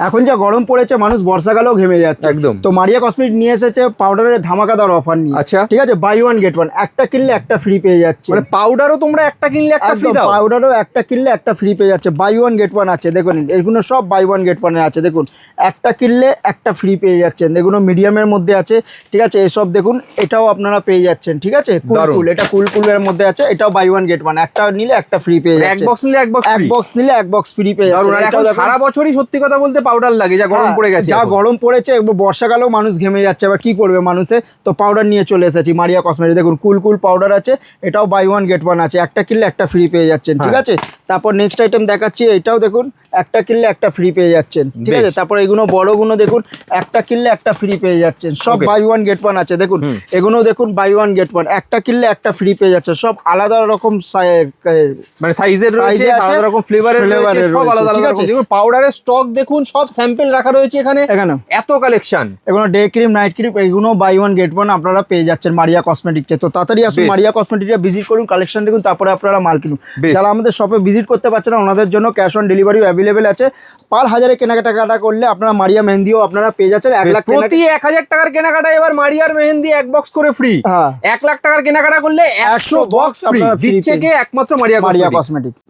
এখন যা গরম পড়েছে মানুষ বর্ষাকালেও ঘেমে যাচ্ছে একদম। তো মারিয়া কসমেটিক নিয়ে এসেছে পাউডারের ধামাকাদার অফার নিয়ে। আচ্ছা। ঠিক আছে, বাই ওয়ান গেট ওয়ান, একটা কিনলে একটা ফ্রি পেয়ে যাচ্ছে। মানে পাউডারও তোমরা একটা কিনলে একটা ফ্রি দাও? পাউডারও একটা কিনলে একটা ফ্রি পেয়ে যাচ্ছে, বাই ওয়ান গেট ওয়ান আছে। দেখুন এগুলো সব বাই ওয়ান গেট ওয়ানের আছে। দেখুন একটা কিনলে একটা ফ্রি পেয়ে যাচ্ছেন, এগুলো মিডিয়ামের মধ্যে আছে। ঠিক আছে, এসব দেখুন এটাও আপনারা পেয়ে যাচ্ছেন। ঠিক আছে, কুলকুল, এটা কুলকুলের মধ্যে আছে, এটাও বাই ওয়ান গেট ওয়ান, একটা নিলে একটা ফ্রি পেয়ে যাচ্ছে। এক বক্স নিলে এক বক্স এক বক্স নিলে এক বক্স ফ্রি পেয়ে দারুণ। আর যাচ্ছে। এখন সারা বছরই সত্যি কথা বলতে পাউডার লাগে, যা গরম পড়ে গেছে। যা গরম পড়েছে, বর্ষাকালেও মানুষ ঘেমে যাচ্ছে, এবার কি করবে মানুষে, তো পাউডার নিয়ে চলে এসেছি মারিয়া কসমেটিক। দেখুন কুলকুল পাউডার আছে, এটাও বাই ওয়ান গেট ওয়ান আছে, একটা কিনলে একটা ফ্রি পেয়ে যাচ্ছেন। ঠিক আছে, তারপর নেক্সট আইটেম দেখাচ্ছি, এটাও দেখুন একটা কিনলে একটা ফ্রি পেয়ে যাচ্ছেন। ঠিক আছে, তারপর এগুলো বড়গুলো দেখুন একটা কিনলে একটা ফ্রি পেয়ে যাচ্ছেন, সব বাই ওয়ান গেট ওয়ান আছে। দেখুন এগুলো দেখুন বাই ওয়ান গেট ওয়ান, একটা কিনলে একটা ফ্রি পেয়ে যাচ্ছে, সব আলাদা রকম মানে সাইজের রয়েছে, আলাদা রকম ফ্লেভারের রয়েছে, সব আলাদা আলাদা রকম। দেখুন পাউডারের স্টক দেখুন, সব স্যাম্পল রাখা রয়েছে এখানে, এত কালেকশন। এগুলো ডে ক্রিম, নাইট ক্রিম, এগুলো বাই ওয়ান গেট ওয়ান আপনারা পেয়ে যাচ্ছেন মারিয়া কসমেটিক্সে। তো তাড়াতাড়ি আসুন মারিয়া কসমেটিক্সে ভিজিট করুন, কালেকশন দেখুন, তারপরে আপনারা মাল কিনুন। যারা আমাদের শপে ভিজিট করতে পারছেন না ওনাদের জন্য ক্যাশ অন ডেলিভারি অ্যাভেলেবেল আছে। পার হাজারে কেনাকাটা করলে আপনারা মারিয়া মেহেন্দিও আপনারা পেয়ে যাচ্ছেন। 1 লাখ প্রতি 1000 টাকার কেনাকাটা এবার মারিয়ার মেহেন্দি এক বক্স করে ফ্রি। 1 লাখ টাকার কেনাকাটা করলে 100 বক্স ফ্রি দিচ্ছে কে? একমাত্র মারিয়া কসমেটিক্স।